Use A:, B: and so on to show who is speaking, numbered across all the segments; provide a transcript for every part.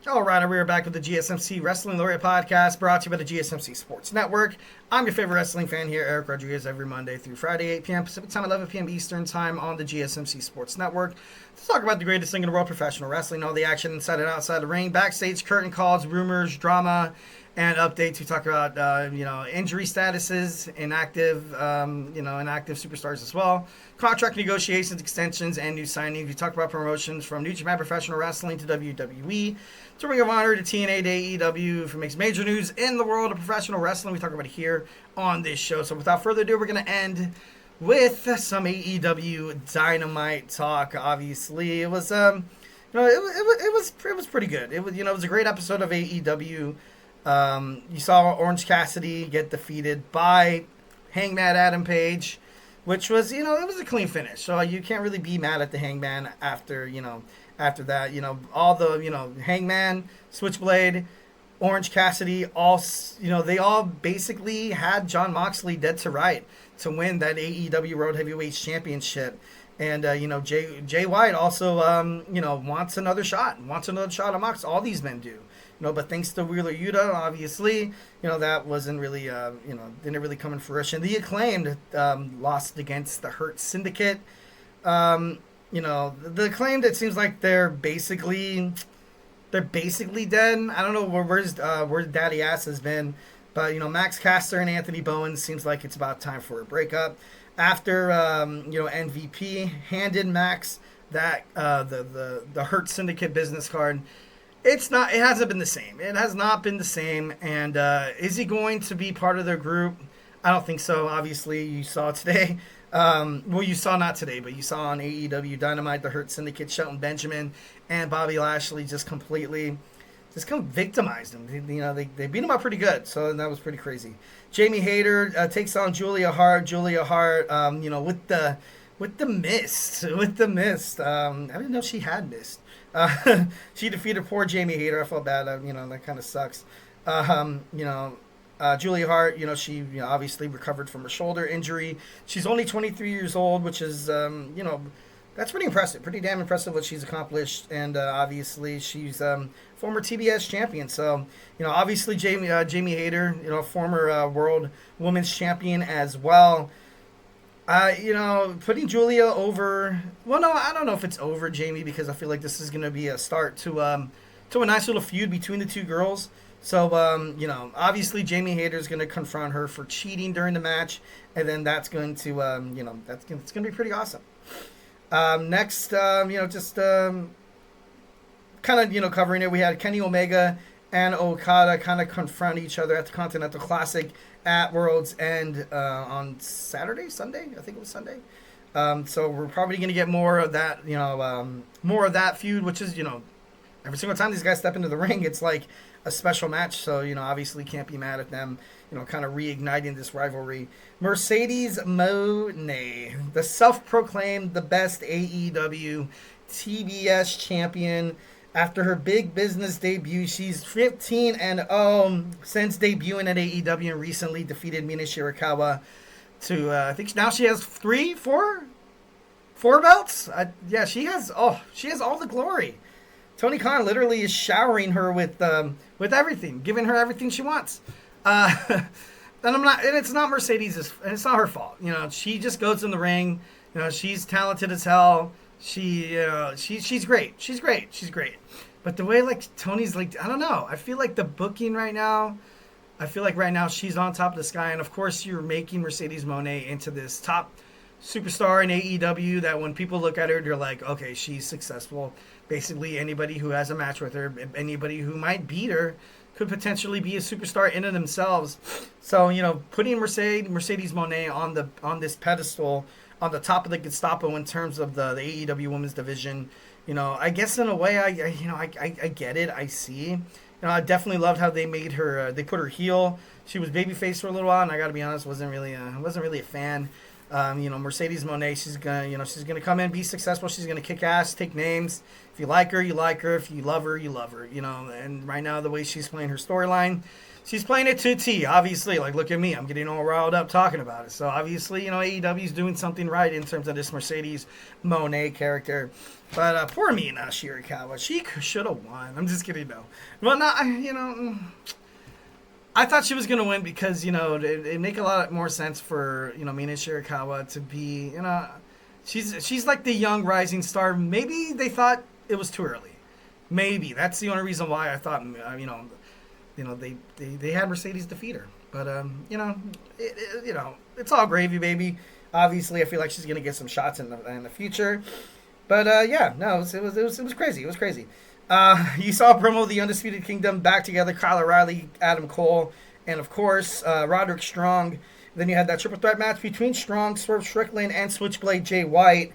A: All right, we are back with the GSMC Wrestling Laureate Podcast, brought to you by the GSMC Sports Network. I'm your favorite wrestling fan here, Eric Rodriguez, every Monday through Friday, 8 p.m. Pacific Time, 11 p.m. Eastern Time on the GSMC Sports Network to talk about the greatest thing in the world, professional wrestling, all the action inside and outside the ring, backstage, curtain calls, rumors, drama, and updates. We talk about, injury statuses, inactive superstars as well, contract negotiations, extensions, and new signings. We talk about promotions from New Japan Professional Wrestling to WWE, to Ring of Honor to TNA to AEW. If it makes major news in the world of professional wrestling, we talk about it here on this show. So without further ado, we're going to end with some AEW Dynamite talk. Obviously, it was it was pretty good. It was a great episode of AEW. You saw Orange Cassidy get defeated by Hangman Adam Page, which was, it was a clean finish. So you can't really be mad at the Hangman after that. All the, Hangman, Switchblade, Orange Cassidy, they all basically had Jon Moxley dead to right to win that AEW World Heavyweight Championship. And, Jay White also, wants another shot on Mox. All these men do. But thanks to Wheeler Yuta, obviously, that wasn't really, didn't really come in fruition. The Acclaimed lost against the Hurt Syndicate. The Acclaimed, it seems like they're basically dead. I don't know where Daddy Ass has been, but Max Caster and Anthony Bowen seems like it's about time for a breakup. After MVP handed Max that the Hurt Syndicate business card. It hasn't been the same. It has not been the same. And is he going to be part of their group? I don't think so. Obviously, you saw today. You saw not today, but you saw on AEW Dynamite, the Hurt Syndicate, Shelton Benjamin and Bobby Lashley just completely victimized him. They beat him up pretty good. So that was pretty crazy. Jamie Hayter takes on Julia Hart. With the mist. I didn't know she had mist. She defeated poor Jamie Hayter. I felt bad. That kind of sucks. Julia Hart, she obviously recovered from her shoulder injury. She's only 23 years old, which is, that's pretty impressive. Pretty damn impressive what she's accomplished. And obviously she's former TBS champion. So, obviously Jamie Hayter, former world women's champion as well. Putting Julia over. Well, no, I don't know if it's over Jamie, because I feel like this is going to be a start to a nice little feud between the two girls. So, obviously Jamie Hayter is going to confront her for cheating during the match, and then that's going to, it's going to be pretty awesome. Next, kind of, covering it, we had Kenny Omega and Okada kind of confront each other at the Continental Classic at World's End on Sunday. I think it was Sunday. So we're probably going to get more of that, more of that feud, which is, every single time these guys step into the ring, it's like a special match. So, obviously can't be mad at them, kind of reigniting this rivalry. Mercedes Moné, the self-proclaimed the best AEW TBS champion. After her big business debut, she's 15-0 since debuting at AEW and recently defeated Mina Shirakawa to, I think now she has four belts? She has all the glory. Tony Khan literally is showering her with everything, giving her everything she wants. And it's not Mercedes', and it's not her fault. She just goes in the ring. She's talented as hell. She's great. She's great. But the way, Tony's, I don't know. I feel like the booking right now, she's on top of the sky. And, of course, you're making Mercedes Moné into this top superstar in AEW that when people look at her, they're like, okay, she's successful. Basically, anybody who has a match with her, anybody who might beat her, could potentially be a superstar in and themselves. So, putting Mercedes Moné on this pedestal, on the top of the Gestapo in terms of the AEW women's division, I guess in a way I get it. I see. I definitely loved how they made her. They put her heel. She was babyface for a little while, and I got to be honest, wasn't really a fan. Mercedes Moné, she's gonna come in, be successful. She's gonna kick ass, take names. If you like her, you like her. If you love her, you love her. And right now the way she's playing her storyline, she's playing it to a T. Obviously, like look at me, I'm getting all riled up talking about it. So obviously, AEW's doing something right in terms of this Mercedes Moné character. But poor Mina Shirakawa, she should have won. I'm just kidding, no. Well, not I thought she was going to win because, it make a lot more sense for, Mina Shirakawa to be, she's like the young rising star. Maybe they thought it was too early. Maybe. That's the only reason why I thought, they had Mercedes defeat her. But, it's all gravy, baby. Obviously, I feel like she's going to get some shots in the future. But, it was crazy. It was crazy. You saw a promo of the Undisputed Kingdom back together, Kyle O'Reilly, Adam Cole, and of course, Roderick Strong. Then you had that triple threat match between Strong, Swerve Strickland, and Switchblade Jay White.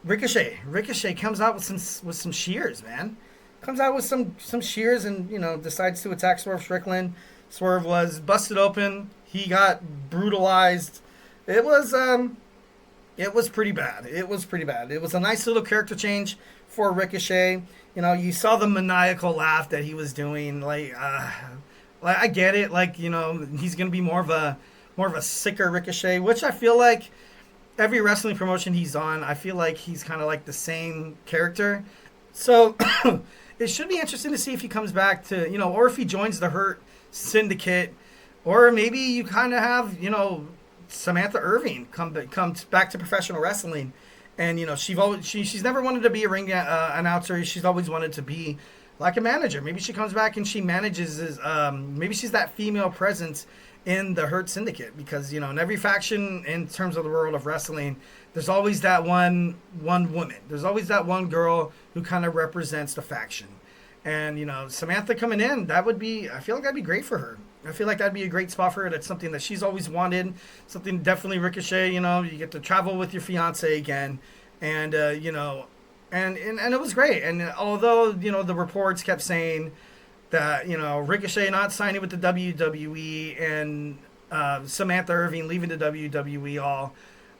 A: Ricochet comes out with some shears, man. Comes out with some shears and, decides to attack Swerve Strickland. Swerve was busted open. He got brutalized. It was pretty bad. It was a nice little character change for Ricochet. You saw the maniacal laugh that he was doing. Like I get it. Like, he's going to be more of a sicker Ricochet, which I feel like every wrestling promotion he's on, I feel like he's kind of like the same character. So it should be interesting to see if he comes back to, or if he joins the Hurt Syndicate, or maybe you kind of have, Samantha Irving comes back to professional wrestling, and she's never wanted to be a ring announcer. She's always wanted to be like a manager. Maybe she comes back and she manages. Maybe she's that female presence in the Hurt Syndicate, because in every faction in terms of the world of wrestling, there's always that one woman. There's always that one girl who kind of represents the faction. And Samantha coming in, I feel like that'd be great for her. I feel like that'd be a great spot for her. That's something that she's always wanted. Something definitely Ricochet. You get to travel with your fiance again, and and it was great. And although the reports kept saying that Ricochet not signing with the WWE and Samantha Irving leaving the WWE all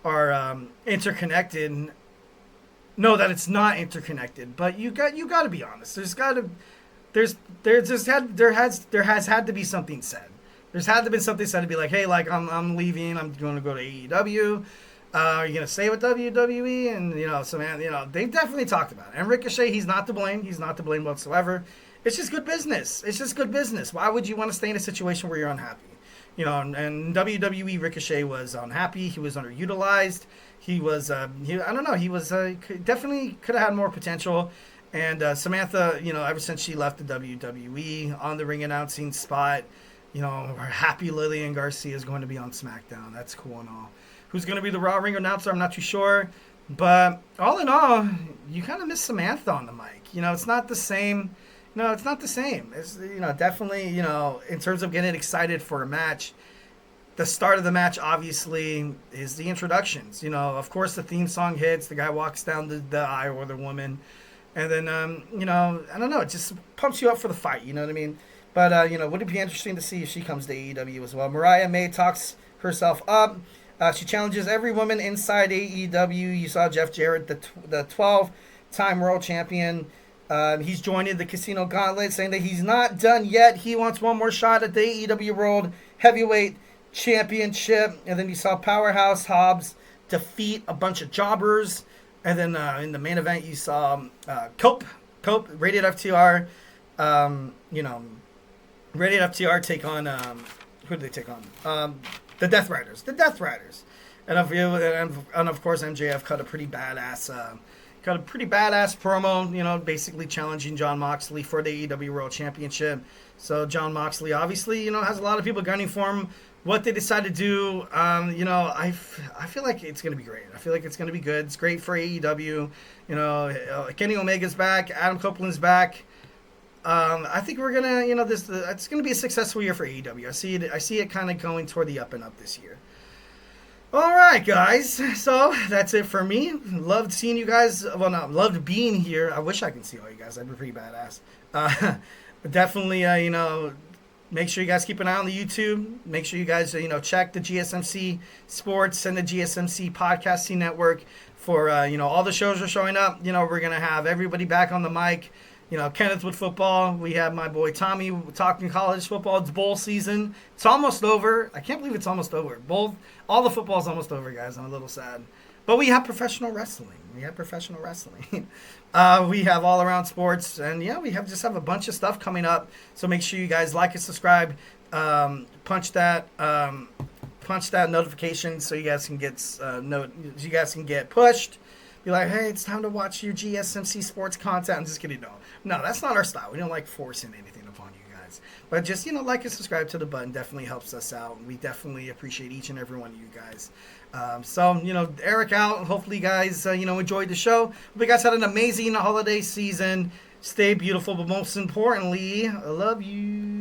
A: are interconnected. No, that it's not interconnected. But you got to be honest. There has had to be something said. There's had to be something said to be like, hey, like I'm leaving. I'm going to go to AEW. Are you going to stay with WWE? And Samantha, they definitely talked about it. And Ricochet, he's not to blame. He's not to blame whatsoever. It's just good business. Why would you want to stay in a situation where you're unhappy? And WWE, Ricochet was unhappy. He was underutilized. He was, definitely could have had more potential. And Samantha, ever since she left the WWE on the ring announcing spot, we're happy Lillian Garcia is going to be on SmackDown. That's cool and all. Who's going to be the Raw ring announcer? I'm not too sure. But all in all, you kind of miss Samantha on the mic. It's not the same. No, it's not the same. It's, definitely, in terms of getting excited for a match, the start of the match, obviously, is the introductions. Of course, the theme song hits. The guy walks down the aisle, or the woman. And then, I don't know. It just pumps you up for the fight. You know what I mean? But, would it be interesting to see if she comes to AEW as well? Mariah May talks herself up. She challenges every woman inside AEW. You saw Jeff Jarrett, the 12-time world champion. He's joining the Casino Gauntlet, saying that he's not done yet. He wants one more shot at the AEW World Heavyweight Championship. And then you saw Powerhouse Hobbs defeat a bunch of jobbers. And then in the main event, you saw Cope, Rated FTR. Rated FTR take on who did they take on? The Death Riders. And of course, MJF cut a pretty badass promo, basically challenging Jon Moxley for the AEW World Championship. So Jon Moxley obviously, has a lot of people gunning for him. What they decide to do, I feel like it's going to be great. I feel like it's going to be good. It's great for AEW. Kenny Omega's back. Adam Copeland's back. I think we're going to, it's going to be a successful year for AEW. I see it kind of going toward the up and up this year. All right, guys. So that's it for me. Loved seeing you guys. Well, no, loved being here. I wish I could see all you guys. That'd be pretty badass. But definitely, Make sure you guys keep an eye on the YouTube. Make sure you guys, check the GSMC Sports and the GSMC Podcasting Network for, all the shows are showing up. We're going to have everybody back on the mic. Kenneth with football. We have my boy Tommy talking college football. It's bowl season. It's almost over. I can't believe it's almost over. All the football's almost over, guys. I'm a little sad. But we have professional wrestling. We have all around sports. And, we just have a bunch of stuff coming up. So make sure you guys like and subscribe. Punch that notification so you guys can get pushed. Be like, hey, it's time to watch your GSMC sports content. I'm just kidding. No, that's not our style. We don't like forcing anything upon you guys. But just, like and subscribe to the button definitely helps us out. We definitely appreciate each and every one of you guys. Eric out. Hopefully you guys, enjoyed the show. Hope you guys had an amazing holiday season. Stay beautiful, but most importantly, I love you.